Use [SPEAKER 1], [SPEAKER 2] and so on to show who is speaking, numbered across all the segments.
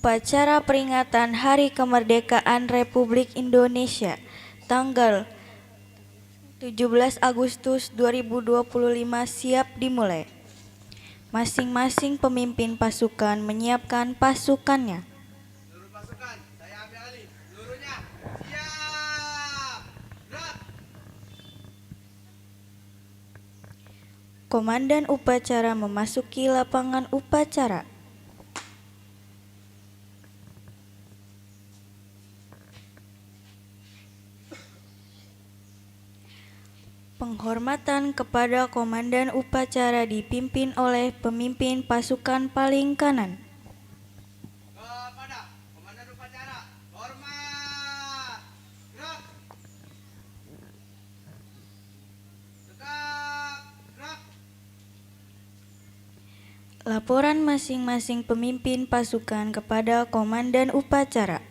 [SPEAKER 1] Upacara peringatan Hari Kemerdekaan Republik Indonesia tanggal 17 Agustus 2025 siap dimulai. Masing-masing pemimpin pasukan menyiapkan pasukannya.
[SPEAKER 2] Seluruh pasukan, saya ambil alih. Seluruhnya siap. Gerak.
[SPEAKER 1] Komandan upacara memasuki lapangan upacara. Penghormatan kepada komandan upacara dipimpin oleh pemimpin pasukan paling kanan.
[SPEAKER 2] Kepada komandan upacara, hormat. Gerak. Tegap. Gerak.
[SPEAKER 1] Laporan masing-masing pemimpin pasukan kepada komandan upacara.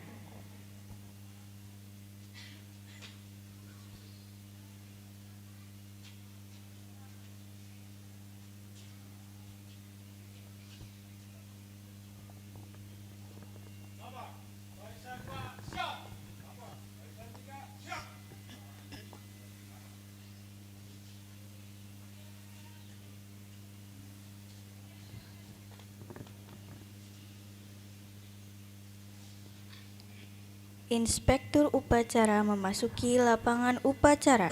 [SPEAKER 1] Inspektur upacara memasuki lapangan upacara.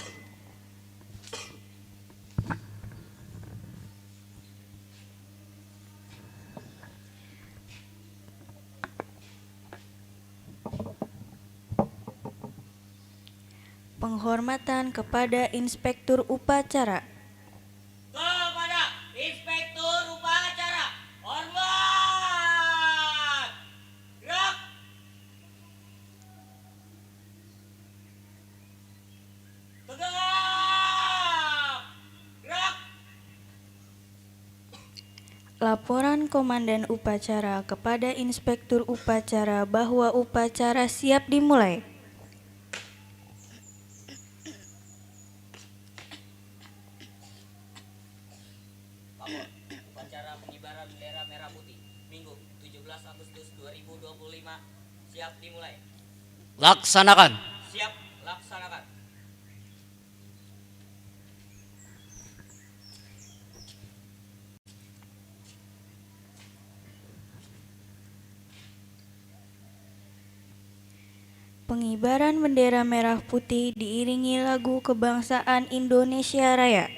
[SPEAKER 1] Penghormatan kepada inspektur upacara.
[SPEAKER 3] Kepada inspektur upacara, hormat. Gerak. Tegap. Gerak.
[SPEAKER 1] Laporan komandan upacara kepada inspektur upacara bahwa upacara siap dimulai.
[SPEAKER 3] Lapor, upacara pengibaran bendera merah putih, Minggu 17 Agustus 2025, siap dimulai.
[SPEAKER 4] Laksanakan.
[SPEAKER 3] Siap, laksanakan.
[SPEAKER 1] Pengibaran bendera merah putih diiringi lagu kebangsaan Indonesia Raya.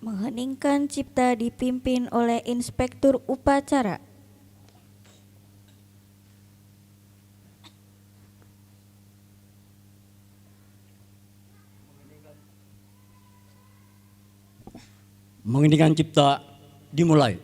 [SPEAKER 1] Mengheningkan cipta dipimpin oleh Inspektur Upacara.
[SPEAKER 4] Mengeningkan cipta dimulai.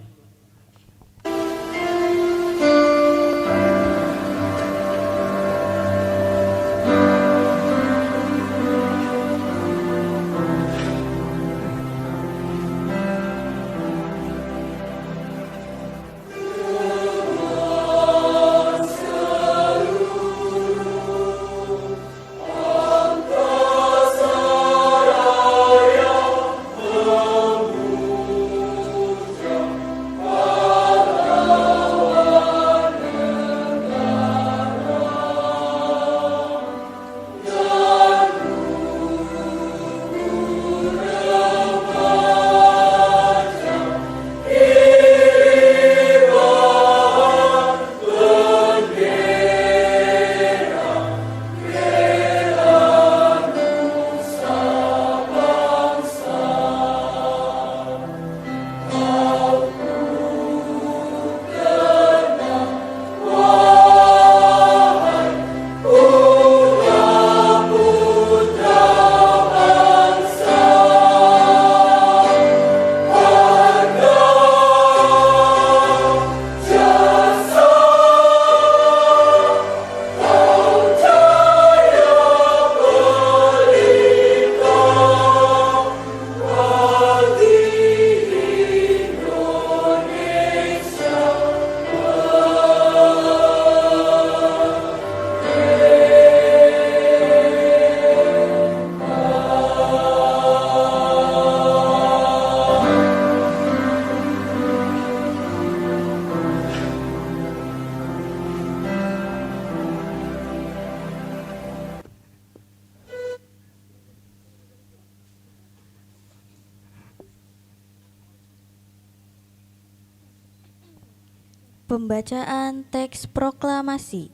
[SPEAKER 1] Pembacaan teks proklamasi.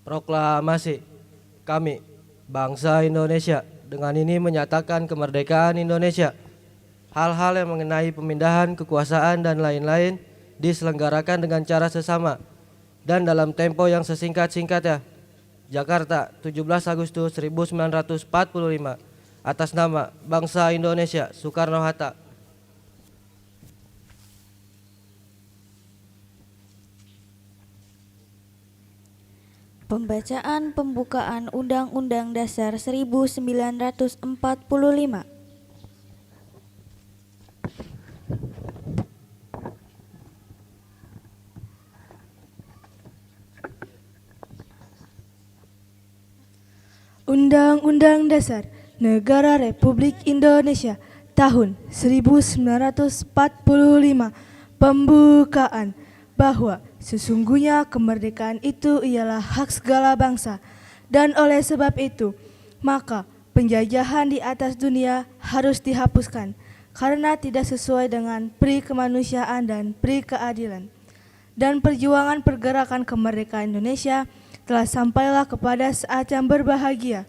[SPEAKER 5] Proklamasi. Kami, bangsa Indonesia, dengan ini menyatakan kemerdekaan Indonesia. Hal-hal yang mengenai pemindahan kekuasaan dan lain-lain diselenggarakan dengan cara sesama dan dalam tempo yang sesingkat-singkatnya. Jakarta, 17 Agustus 1945. Atas nama bangsa Indonesia, Soekarno-Hatta.
[SPEAKER 1] Pembacaan pembukaan Undang-Undang Dasar 1945.
[SPEAKER 6] Undang-Undang Dasar Negara Republik Indonesia tahun 1945 pembukaan bahwa sesungguhnya kemerdekaan itu ialah hak segala bangsa dan oleh sebab itu maka penjajahan di atas dunia harus dihapuskan karena tidak sesuai dengan pri kemanusiaan dan pri keadilan. Dan perjuangan pergerakan kemerdekaan Indonesia telah sampailah kepada saat yang berbahagia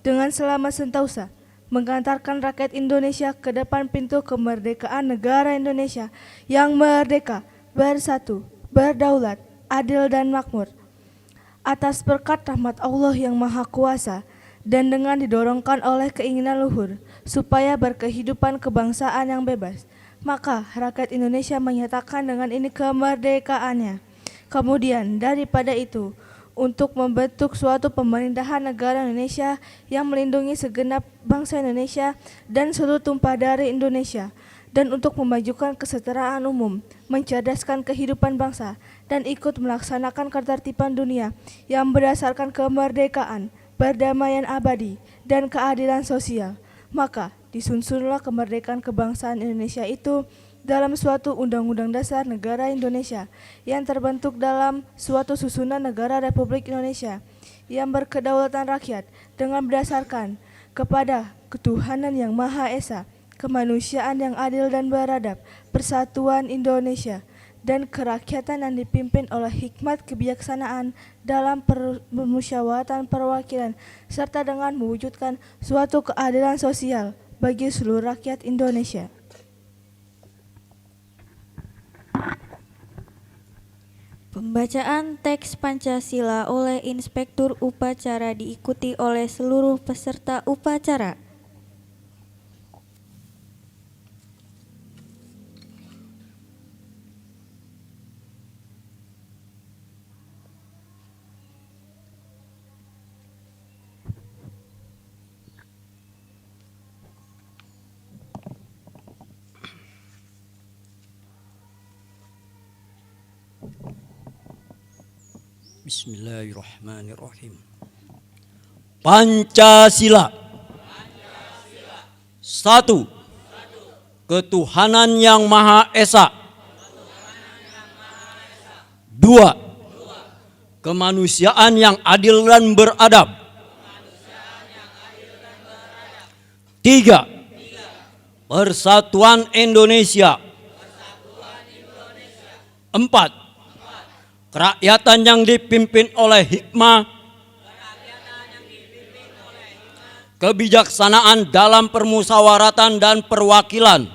[SPEAKER 6] dengan selamat sentosa mengantarkan rakyat Indonesia ke depan pintu kemerdekaan negara Indonesia yang merdeka, bersatu, berdaulat, adil dan makmur. Atas berkat rahmat Allah yang Maha Kuasa dan dengan didorongkan oleh keinginan luhur supaya berkehidupan kebangsaan yang bebas, maka rakyat Indonesia menyatakan dengan ini kemerdekaannya. Kemudian daripada itu, untuk membentuk suatu pemerintahan negara Indonesia yang melindungi segenap bangsa Indonesia dan seluruh tumpah darah Indonesia, dan untuk memajukan kesetaraan umum, mencerdaskan kehidupan bangsa, dan ikut melaksanakan ketertiban dunia yang berdasarkan kemerdekaan, perdamaian abadi, dan keadilan sosial. Maka disusunlah kemerdekaan kebangsaan Indonesia itu dalam suatu Undang-Undang Dasar Negara Indonesia yang terbentuk dalam suatu susunan negara Republik Indonesia yang berkedaulatan rakyat dengan berdasarkan kepada ketuhanan yang Maha Esa, kemanusiaan yang adil dan beradab, persatuan Indonesia, dan kerakyatan yang dipimpin oleh hikmat kebijaksanaan dalam permusyawaratan perwakilan serta dengan mewujudkan suatu keadilan sosial bagi seluruh rakyat Indonesia.
[SPEAKER 1] Pembacaan teks Pancasila oleh Inspektur Upacara diikuti oleh seluruh peserta upacara.
[SPEAKER 4] Bismillahirrahmanirrahim. Pancasila. Satu, ketuhanan yang Maha Esa. Dua, kemanusiaan yang adil dan beradab. Tiga, persatuan Indonesia. Empat, kerakyatan yang dipimpin oleh hikmah, kebijaksanaan dalam permusyawaratan dan perwakilan.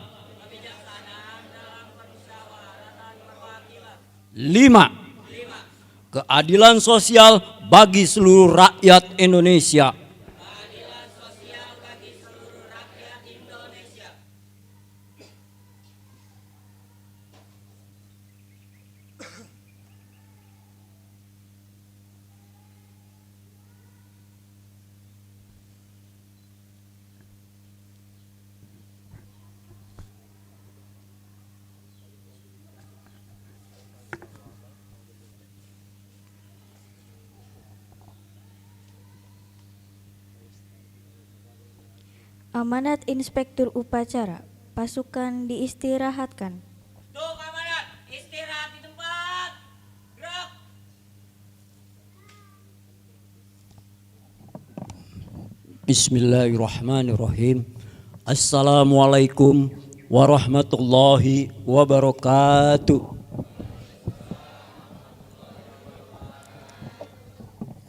[SPEAKER 4] 5. Keadilan sosial bagi seluruh rakyat Indonesia.
[SPEAKER 1] Amanat Inspektur Upacara, pasukan diistirahatkan.
[SPEAKER 3] Tuh Komandan, istirahat di tempat. Gerak.
[SPEAKER 4] Bismillahirrahmanirrahim. Assalamualaikum warahmatullahi wabarakatuh.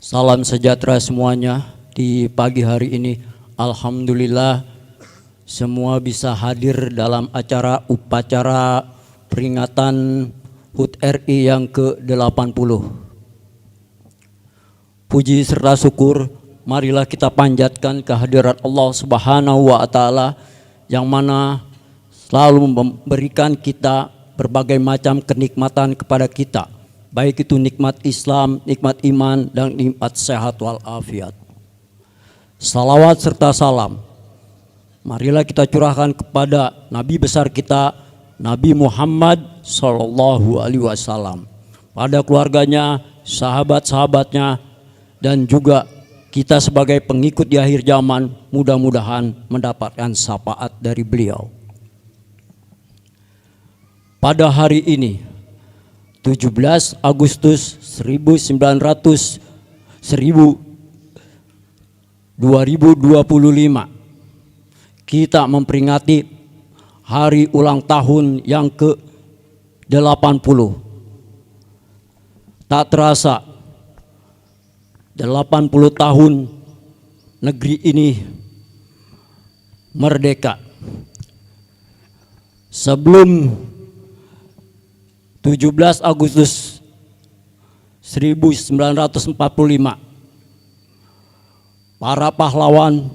[SPEAKER 4] Salam sejahtera semuanya di pagi hari ini. Alhamdulillah semua bisa hadir dalam acara upacara peringatan HUT RI yang ke-80. Puji serta syukur marilah kita panjatkan kehadirat Allah Subhanahu wa taala yang mana selalu memberikan kita berbagai macam kenikmatan kepada kita, baik itu nikmat Islam, nikmat iman, dan nikmat sehat walafiat. Salawat serta salam marilah kita curahkan kepada Nabi besar kita, Nabi Muhammad Sallallahu Alaihi Wasallam, pada keluarganya, sahabat-sahabatnya, dan juga kita sebagai pengikut di akhir zaman mudah-mudahan mendapatkan syafaat dari beliau. Pada hari ini 17 Agustus 2025 kita memperingati hari ulang tahun yang ke-80. Tak terasa 80 tahun negeri ini merdeka. Sebelum 17 Agustus 1945 para pahlawan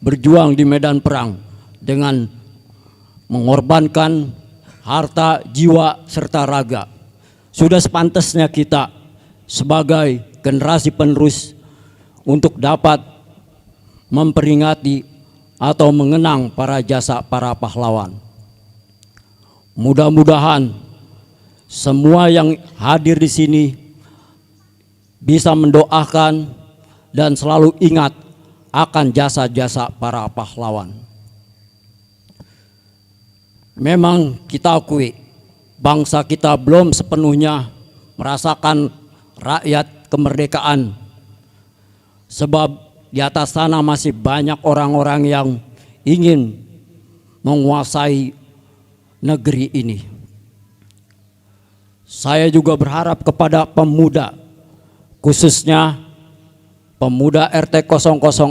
[SPEAKER 4] berjuang di medan perang dengan mengorbankan harta, jiwa, serta raga. Sudah sepantasnya kita sebagai generasi penerus untuk dapat memperingati atau mengenang para jasa para pahlawan. Mudah-mudahan semua yang hadir di sini bisa mendoakan dan selalu ingat akan jasa-jasa para pahlawan. Memang kita akui bangsa kita belum sepenuhnya merasakan rakyat kemerdekaan, sebab di atas sana masih banyak orang-orang yang ingin menguasai negeri ini. Saya juga berharap kepada pemuda, khususnya pemuda RT 006,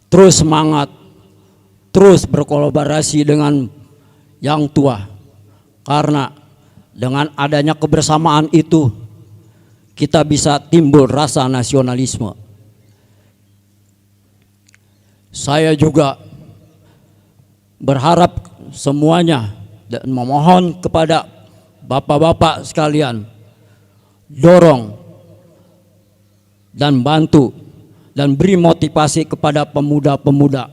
[SPEAKER 4] terus semangat, terus berkolaborasi dengan yang tua, karena dengan adanya kebersamaan itu kita bisa timbul rasa nasionalisme. Saya juga berharap semuanya dan memohon kepada bapak-bapak sekalian, dorong dan bantu dan beri motivasi kepada pemuda-pemuda,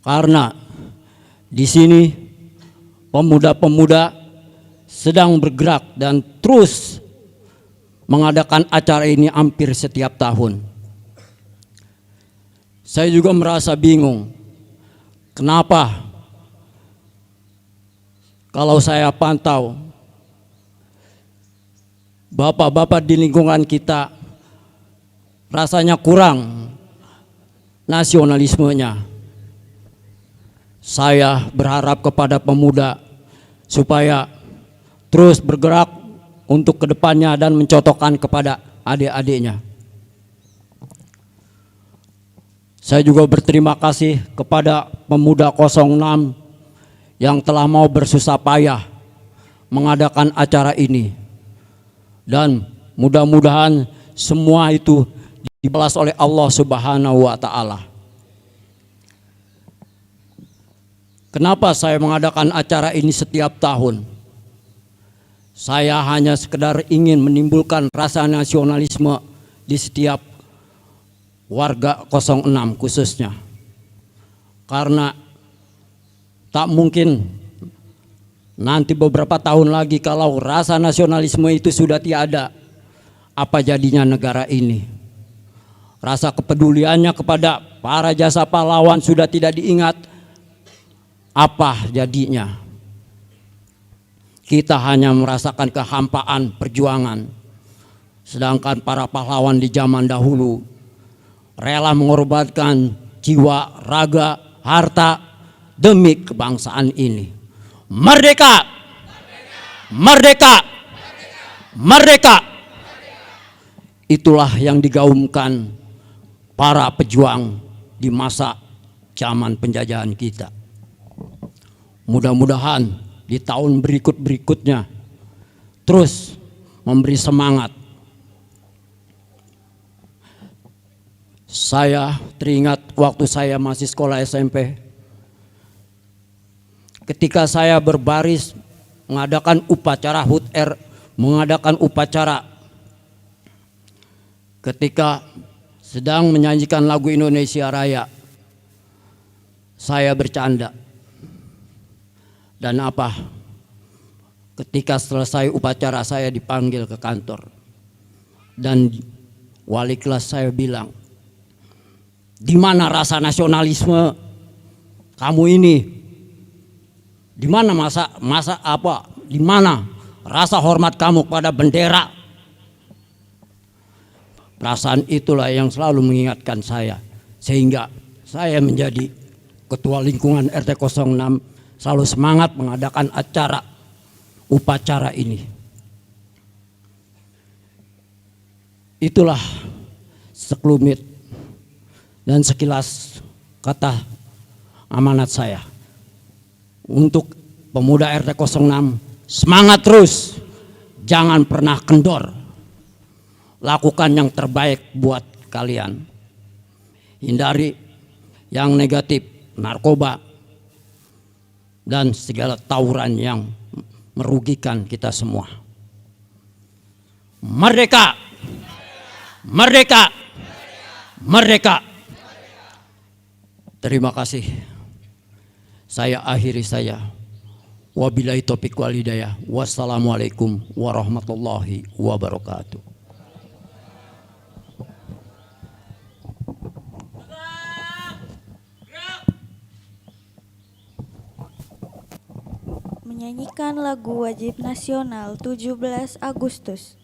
[SPEAKER 4] karena di sini pemuda-pemuda sedang bergerak dan terus mengadakan acara ini hampir setiap tahun. Saya juga merasa bingung, kenapa kalau saya pantau bapak-bapak di lingkungan kita rasanya kurang nasionalismenya. Saya berharap kepada pemuda supaya terus bergerak untuk kedepannya dan mencontohkan kepada adik-adiknya. Saya juga berterima kasih kepada pemuda 06 yang telah mau bersusah payah mengadakan acara ini, dan mudah-mudahan semua itu dibalas oleh Allah Subhanahu wa Ta'ala. Kenapa saya mengadakan acara ini setiap tahun? Saya hanya sekedar ingin menimbulkan rasa nasionalisme di setiap warga 06 khususnya, karena tak mungkin nanti beberapa tahun lagi kalau rasa nasionalisme itu sudah tiada, apa jadinya negara ini? Rasa kepeduliannya kepada para jasa pahlawan sudah tidak diingat, apa jadinya? Kita hanya merasakan kehampaan perjuangan, sedangkan para pahlawan di zaman dahulu rela mengorbankan jiwa, raga, harta demi kebangsaan ini. Merdeka! Merdeka! Merdeka! Itulah yang digaungkan para pejuang di masa zaman penjajahan kita. Mudah-mudahan di tahun berikut-berikutnya terus memberi semangat. Saya teringat waktu saya masih sekolah SMP, ketika saya berbaris mengadakan upacara HUT R, mengadakan upacara ketika sedang menyanyikan lagu Indonesia Raya, saya bercanda. Dan apa? Ketika selesai upacara saya dipanggil ke kantor, dan wali kelas saya bilang, di mana rasa nasionalisme kamu ini? Di mana di mana rasa hormat kamu kepada bendera? Perasaan itulah yang selalu mengingatkan saya, sehingga saya menjadi ketua lingkungan RT 06 selalu semangat mengadakan upacara ini. Itulah sekelumit dan sekilas kata amanat saya untuk pemuda RT 06. Semangat terus, jangan pernah kendor, lakukan yang terbaik buat kalian, hindari yang negatif, narkoba dan segala tawuran yang merugikan kita semua. Merdeka! Merdeka! Merdeka! Terima kasih. Saya akhiri saya. Wabillahi taufiq wal hidayah. Wassalamualaikum warahmatullahi wabarakatuh.
[SPEAKER 1] Menyanyikan lagu wajib nasional 17 Agustus.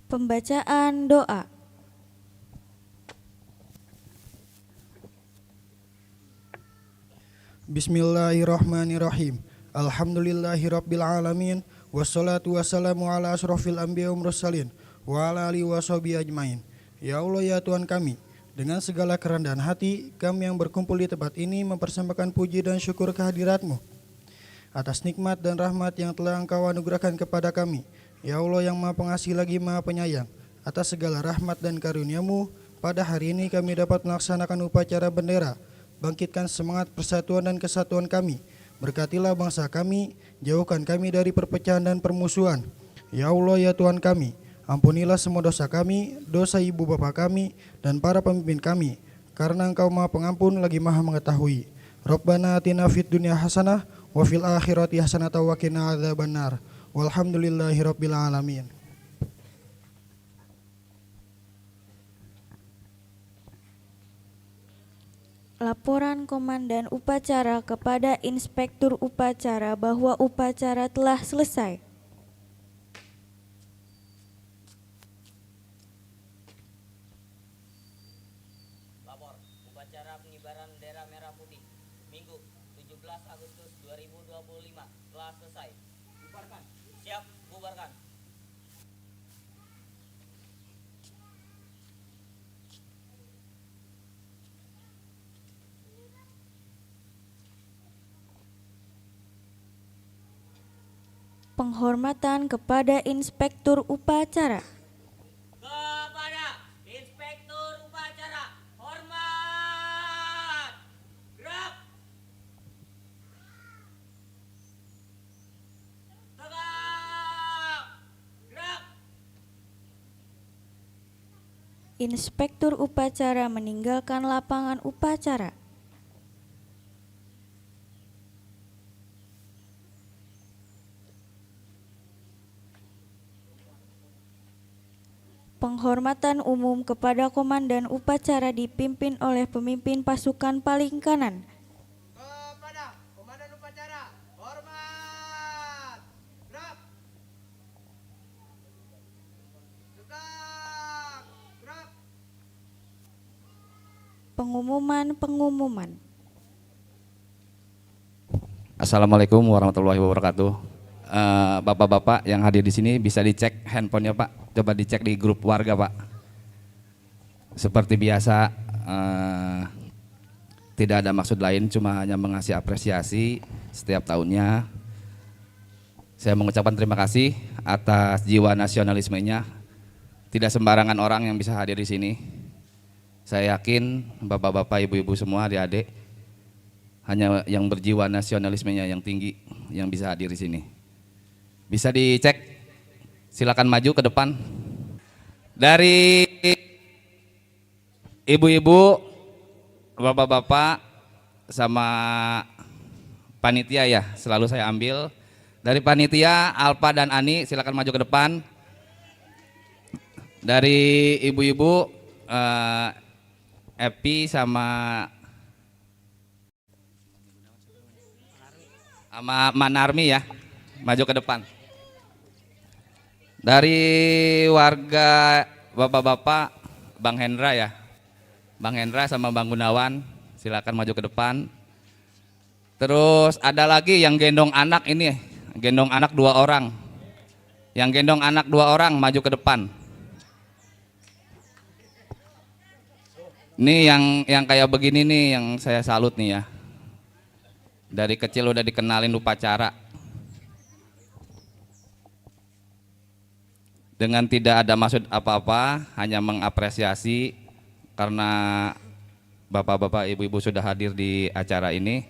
[SPEAKER 1] Pembacaan doa.
[SPEAKER 7] Bismillahirrahmanirrahim. Alhamdulillahirabbil alamin wassalatu wassalamu ala asrofil anbiya wal mursalin wa ala alihi washabihi ajmain. Ya Allah ya Tuhan kami, dengan segala kerendahan hati kami yang berkumpul di tempat ini mempersembahkan puji dan syukur kehadirat-Mu atas nikmat dan rahmat yang telah Engkau anugerahkan kepada kami. Ya Allah yang Maha Pengasih lagi Maha Penyayang, atas segala rahmat dan karunia-Mu pada hari ini kami dapat melaksanakan upacara bendera. Bangkitkan semangat persatuan dan kesatuan kami. Berkatilah bangsa kami, jauhkan kami dari perpecahan dan permusuhan. Ya Allah ya Tuhan kami, ampunilah semua dosa kami, dosa ibu bapa kami, dan para pemimpin kami, karena Engkau Maha Pengampun lagi Maha Mengetahui. Rabbana atina fid dunya hasanah wa fil akhirati hasanah wa qina adzabannar. Walhamdulillahirabbil alamin.
[SPEAKER 1] Laporan Komandan Upacara kepada Inspektur Upacara bahwa upacara telah selesai.
[SPEAKER 3] Lapor, upacara pengibaran bendera merah putih Minggu 17 Agustus 2025 telah selesai. Bubarkan. Siap, bubarkan.
[SPEAKER 1] Penghormatan kepada Inspektur Upacara.
[SPEAKER 3] Kepada Inspektur Upacara, hormat. Gerak. Tegak. Gerak.
[SPEAKER 1] Inspektur Upacara meninggalkan lapangan upacara. Penghormatan umum kepada Komandan Upacara dipimpin oleh pemimpin pasukan paling kanan.
[SPEAKER 2] Kepada Komandan Upacara, hormat. Gerak. Tegak. Gerak.
[SPEAKER 1] Pengumuman.
[SPEAKER 8] Assalamualaikum warahmatullahi wabarakatuh. Bapak-bapak yang hadir di sini bisa dicek handphonenya Pak. Coba dicek di grup warga Pak. Seperti biasa, tidak ada maksud lain, cuma hanya mengasih apresiasi setiap tahunnya. Saya mengucapkan terima kasih atas jiwa nasionalismenya. Tidak sembarangan orang yang bisa hadir di sini. Saya yakin bapak-bapak, ibu-ibu semua, adik-adik, hanya yang berjiwa nasionalismenya yang tinggi yang bisa hadir di sini. Bisa dicek. Silakan maju ke depan. Dari ibu-ibu, bapak-bapak, sama panitia ya, selalu saya ambil. Dari panitia, Alpa dan Ani, silakan maju ke depan. Dari ibu-ibu, Epi sama Manarmi ya, maju ke depan. Dari warga bapak-bapak, Bang Hendra ya, Bang Hendra sama Bang Gunawan, silakan maju ke depan. Terus ada lagi yang gendong anak ini, gendong anak 2 orang. Yang gendong anak 2 orang maju ke depan. Ini yang kayak begini nih yang saya salut nih ya. Dari kecil udah dikenalin upacara. Dengan tidak ada maksud apa-apa, hanya mengapresiasi karena bapak-bapak, ibu-ibu sudah hadir di acara ini.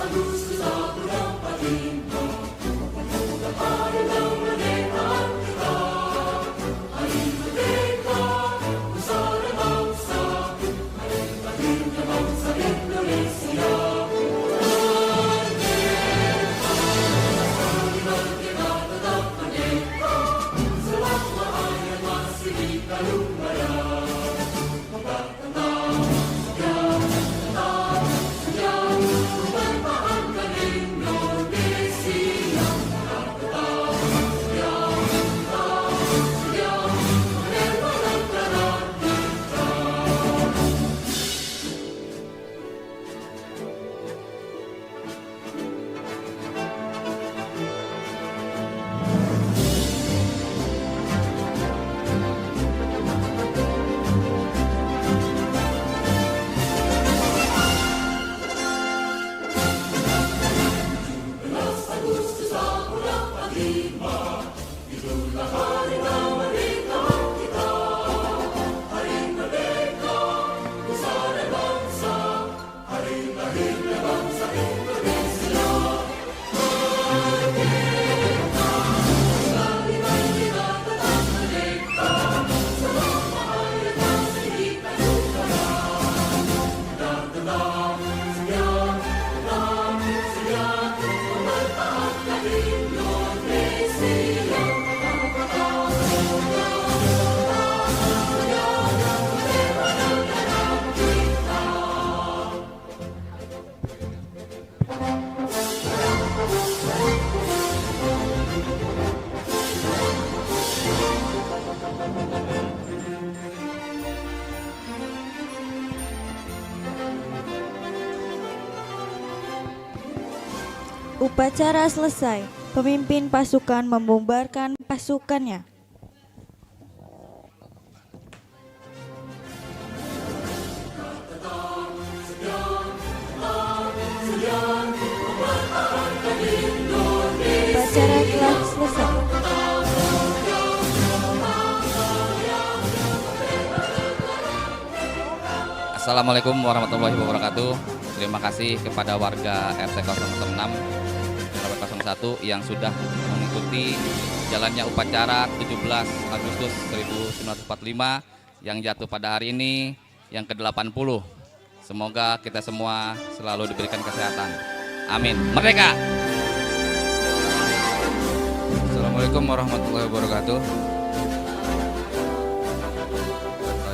[SPEAKER 9] Agustus 45, pemuda padi
[SPEAKER 1] Upacara selesai. Pemimpin pasukan membubarkan pasukannya. Upacara telah selesai.
[SPEAKER 8] Assalamualaikum warahmatullahi wabarakatuh. Terima kasih kepada warga RT 006 RW 01 yang sudah mengikuti jalannya upacara 17 Agustus 1945 yang jatuh pada hari ini yang ke-80. Semoga kita semua selalu diberikan kesehatan. Amin. Merdeka!
[SPEAKER 9] Assalamualaikum warahmatullahi wabarakatuh.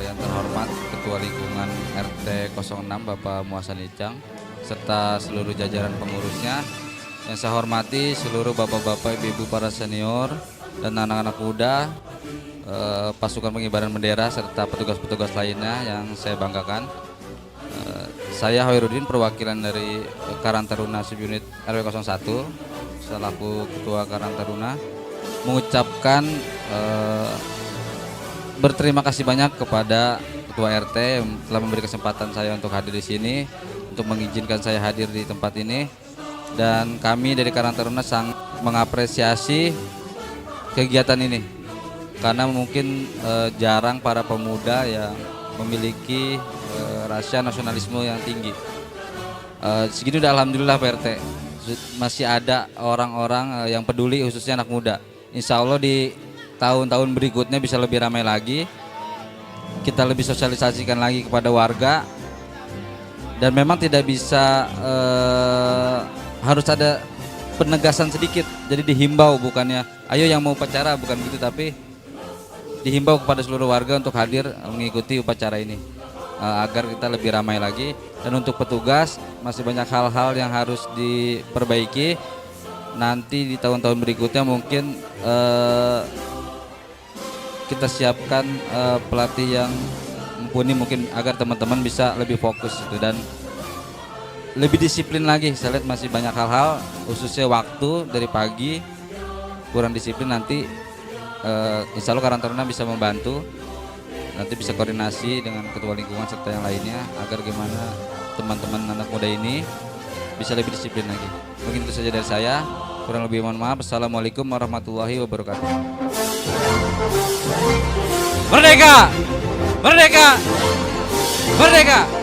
[SPEAKER 9] Yang terhormat Ketua Lingkungan RT 06 Bapak Muhasan Icang serta seluruh jajaran pengurusnya. Yang saya hormati seluruh bapak-bapak, ibu-ibu, para senior dan anak-anak muda, pasukan pengibaran bendera serta petugas-petugas lainnya yang saya banggakan. Saya Hoirudin, perwakilan dari Karang Taruna Subunit RW 01 selaku Ketua Karang Taruna, mengucapkan berterima kasih banyak kepada Ketua RT yang telah memberi kesempatan saya untuk hadir di sini, untuk mengizinkan saya hadir di tempat ini. Dan kami dari Karang Taruna sangat mengapresiasi kegiatan ini karena mungkin jarang para pemuda yang memiliki rasa nasionalisme yang tinggi. Segini udah alhamdulillah Pak RT, masih ada orang-orang yang peduli, khususnya anak muda. Insya Allah di tahun-tahun berikutnya bisa lebih ramai lagi, kita lebih sosialisasikan lagi kepada warga, dan memang tidak bisa harus ada penegasan sedikit. Jadi dihimbau, bukannya ayo yang mau upacara, bukan begitu, tapi dihimbau kepada seluruh warga untuk hadir mengikuti upacara ini agar kita lebih ramai lagi. Dan untuk petugas masih banyak hal-hal yang harus diperbaiki. Nanti di tahun-tahun berikutnya mungkin kita siapkan pelatih yang mumpuni mungkin agar teman-teman bisa lebih fokus gitu, dan lebih disiplin lagi. Saya lihat masih banyak hal-hal, khususnya waktu dari pagi kurang disiplin. Nanti insya Allah Karang Taruna bisa membantu, nanti bisa koordinasi dengan ketua lingkungan serta yang lainnya agar gimana teman-teman anak muda ini bisa lebih disiplin lagi. Mungkin itu saja dari saya, kurang lebih mohon maaf. Assalamualaikum warahmatullahi wabarakatuh.
[SPEAKER 8] Merdeka! Merdeka! Merdeka!